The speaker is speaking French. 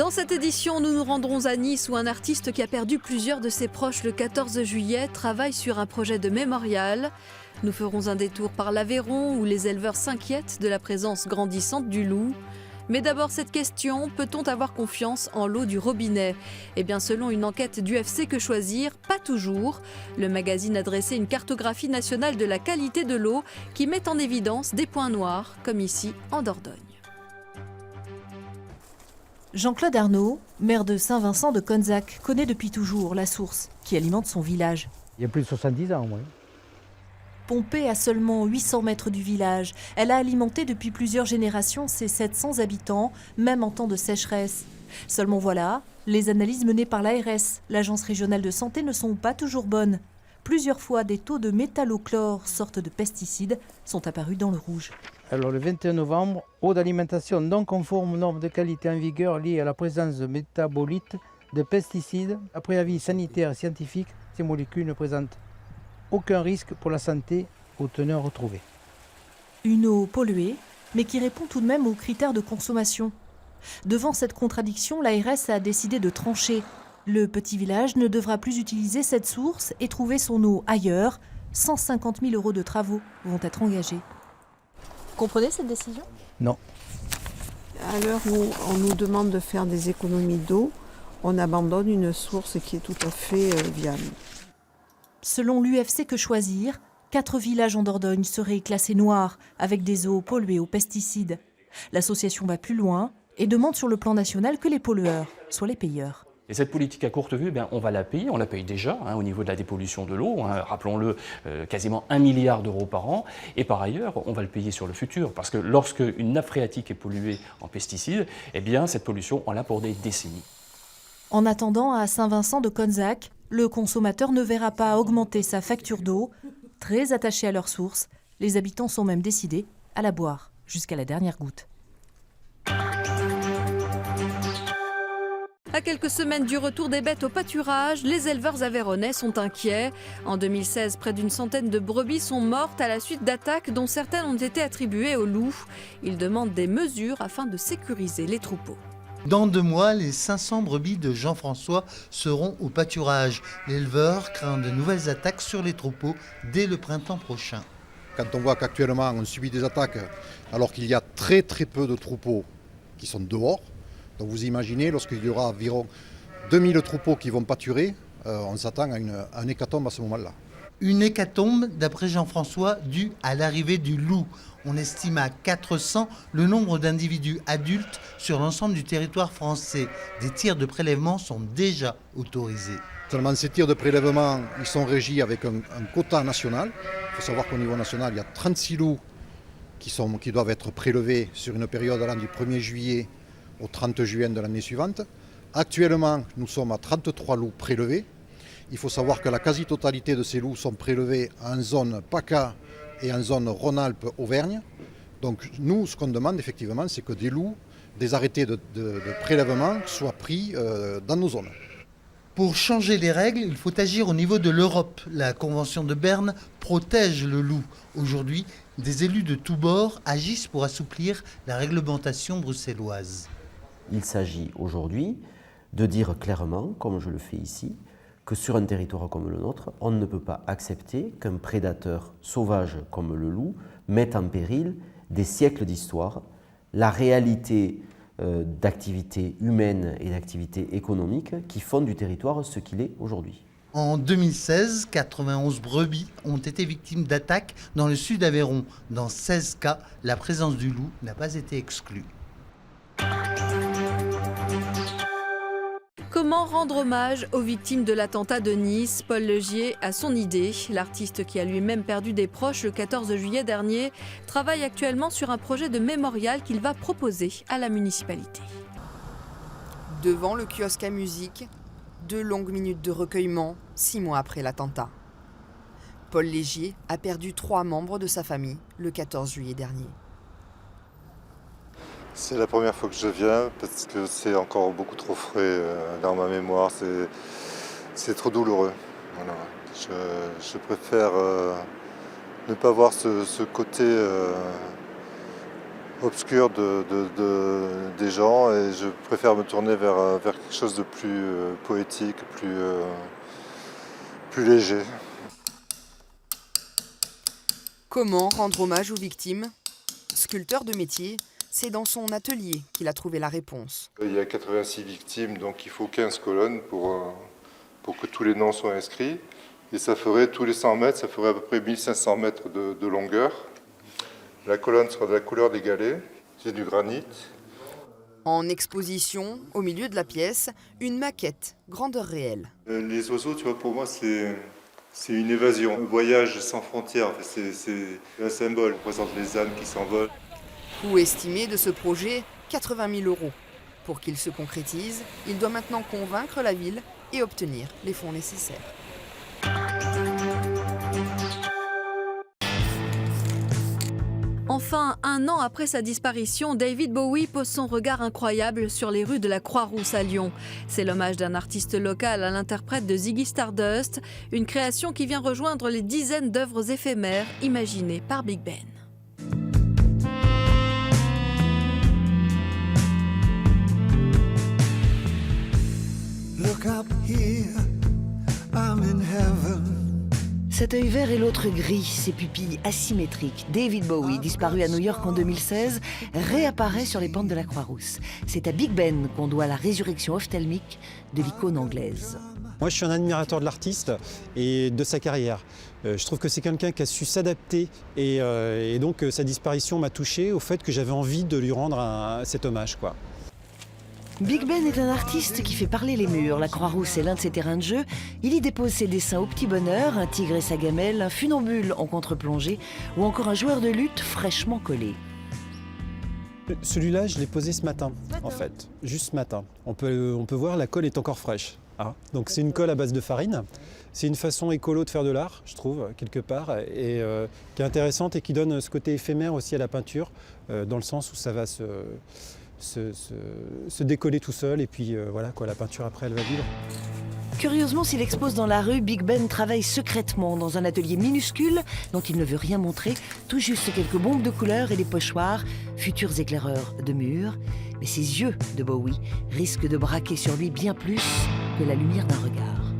Dans cette édition, nous nous rendrons à Nice où un artiste qui a perdu plusieurs de ses proches le 14 juillet travaille sur un projet de mémorial. Nous ferons un détour par l'Aveyron où les éleveurs s'inquiètent de la présence grandissante du loup. Mais d'abord cette question, peut-on avoir confiance en l'eau du robinet ? Eh bien selon une enquête d'UFC Que Choisir, pas toujours. Le magazine a dressé une cartographie nationale de la qualité de l'eau qui met en évidence des points noirs, comme ici en Dordogne. Jean-Claude Arnaud, maire de Saint-Vincent de Conzac, connaît depuis toujours la source qui alimente son village. Il y a plus de 70 ans, oui. Pompée à seulement 800 mètres du village, elle a alimenté depuis plusieurs générations ses 700 habitants, même en temps de sécheresse. Seulement voilà, les analyses menées par l'ARS, l'Agence régionale de santé, ne sont pas toujours bonnes. Plusieurs fois, des taux de métallochlore, sorte de pesticides, sont apparus dans le rouge. Alors le 21 novembre, eau d'alimentation non conforme aux normes de qualité en vigueur liées à la présence de métabolites, de pesticides. Après avis sanitaire et scientifique, ces molécules ne présentent aucun risque pour la santé aux teneurs retrouvées. Une eau polluée, mais qui répond tout de même aux critères de consommation. Devant cette contradiction, l'ARS a décidé de trancher. Le petit village ne devra plus utiliser cette source et trouver son eau ailleurs. 150 000 € de travaux vont être engagés. Vous comprenez cette décision ? Non. À l'heure où on nous demande de faire des économies d'eau, on abandonne une source qui est tout à fait viable. Selon l'UFC Que Choisir, 4 villages en Dordogne seraient classés noirs avec des eaux polluées aux pesticides. L'association va plus loin et demande sur le plan national que les pollueurs soient les payeurs. Et cette politique à courte vue, on va la payer, on la paye déjà au niveau de la dépollution de l'eau, rappelons-le, quasiment 1 milliard d'euros par an. Et par ailleurs, on va le payer sur le futur, parce que lorsque une nappe phréatique est polluée en pesticides, eh bien cette pollution, on l'a pour des décennies. En attendant, à Saint-Vincent de Conzac, le consommateur ne verra pas augmenter sa facture d'eau. Très attachés à leur source, les habitants sont même décidés à la boire jusqu'à la dernière goutte. À quelques semaines du retour des bêtes au pâturage, les éleveurs aveyronnais sont inquiets. En 2016, près d'une centaine de brebis sont mortes à la suite d'attaques dont certaines ont été attribuées aux loups. Ils demandent des mesures afin de sécuriser les troupeaux. Dans 2 mois, les 500 brebis de Jean-François seront au pâturage. L'éleveur craint de nouvelles attaques sur les troupeaux dès le printemps prochain. Quand on voit qu'actuellement on subit des attaques alors qu'il y a très peu de troupeaux qui sont dehors, donc vous imaginez lorsqu'il y aura environ 2000 troupeaux qui vont pâturer, on s'attend à un hécatombe à ce moment-là. Une hécatombe, d'après Jean-François, due à l'arrivée du loup. On estime à 400 le nombre d'individus adultes sur l'ensemble du territoire français. Des tirs de prélèvement sont déjà autorisés. Seulement ces tirs de prélèvement, ils sont régis avec un quota national. Il faut savoir qu'au niveau national, il y a 36 loups qui doivent être prélevés sur une période allant du 1er juillet au 30 juin de l'année suivante. Actuellement, nous sommes à 33 loups prélevés. Il faut savoir que la quasi-totalité de ces loups sont prélevés en zone PACA et en zone Rhône-Alpes-Auvergne. Donc nous, ce qu'on demande effectivement, c'est que des arrêtés de prélèvement soient pris dans nos zones. Pour changer les règles, il faut agir au niveau de l'Europe. La Convention de Berne protège le loup. Aujourd'hui, des élus de tous bords agissent pour assouplir la réglementation bruxelloise. Il s'agit aujourd'hui de dire clairement, comme je le fais ici, que sur un territoire comme le nôtre, on ne peut pas accepter qu'un prédateur sauvage comme le loup mette en péril des siècles d'histoire, la réalité d'activités humaines et d'activités économiques qui font du territoire ce qu'il est aujourd'hui. En 2016, 91 brebis ont été victimes d'attaques dans le sud d'Aveyron. Dans 16 cas, la présence du loup n'a pas été exclue. Comment rendre hommage aux victimes de l'attentat de Nice ? Paul Legier a son idée. L'artiste qui a lui-même perdu des proches le 14 juillet dernier travaille actuellement sur un projet de mémorial qu'il va proposer à la municipalité. Devant le kiosque à musique, 2 longues minutes de recueillement, 6 mois après l'attentat. Paul Legier a perdu 3 membres de sa famille le 14 juillet dernier. C'est la première fois que je viens parce que c'est encore beaucoup trop frais dans ma mémoire, c'est trop douloureux. Voilà. Je préfère ne pas voir ce côté obscure des gens et je préfère me tourner vers quelque chose de plus poétique, plus léger. Comment rendre hommage aux victimes? Sculpteur de métier, c'est dans son atelier qu'il a trouvé la réponse. Il y a 86 victimes, donc il faut 15 colonnes pour que tous les noms soient inscrits. Et ça ferait, tous les 100 mètres, ça ferait à peu près 1500 mètres de longueur. La colonne sera de la couleur des galets, c'est du granit. En exposition, au milieu de la pièce, une maquette, grandeur réelle. Les oiseaux, tu vois, pour moi, c'est une évasion, un voyage sans frontières. C'est un symbole, on représente les âmes qui s'envolent. Coût estimé de ce projet, 80 000 €. Pour qu'il se concrétise, il doit maintenant convaincre la ville et obtenir les fonds nécessaires. Enfin, un an après sa disparition, David Bowie pose son regard incroyable sur les rues de la Croix-Rousse à Lyon. C'est l'hommage d'un artiste local à l'interprète de Ziggy Stardust, une création qui vient rejoindre les dizaines d'œuvres éphémères imaginées par Big Ben. Look up here, I'm in heaven. Cet œil vert et l'autre gris, ses pupilles asymétriques. David Bowie, disparu à New York en 2016, réapparaît sur les pentes de la Croix-Rousse. C'est à Big Ben qu'on doit la résurrection ophtalmique de l'icône anglaise. Moi, je suis un admirateur de l'artiste et de sa carrière. Je trouve que c'est quelqu'un qui a su s'adapter et donc sa disparition m'a touché au fait que j'avais envie de lui rendre cet hommage, quoi. Big Ben est un artiste qui fait parler les murs. La Croix-Rousse est l'un de ses terrains de jeu. Il y dépose ses dessins au petit bonheur, un tigre et sa gamelle, un funambule en contre-plongée ou encore un joueur de lutte fraîchement collé. Celui-là, je l'ai posé ce matin, en fait, juste ce matin. On peut voir, la colle est encore fraîche. Ah. Donc c'est une colle à base de farine. C'est une façon écolo de faire de l'art, je trouve, quelque part, et qui est intéressante et qui donne ce côté éphémère aussi à la peinture, dans le sens où ça va se décoller tout seul et puis voilà quoi, la peinture après elle va vivre. Curieusement, s'il expose dans la rue, Big Ben travaille secrètement dans un atelier minuscule dont il ne veut rien montrer, tout juste quelques bombes de couleurs et des pochoirs, futurs éclaireurs de murs. Mais ses yeux de Bowie risquent de braquer sur lui bien plus que la lumière d'un regard.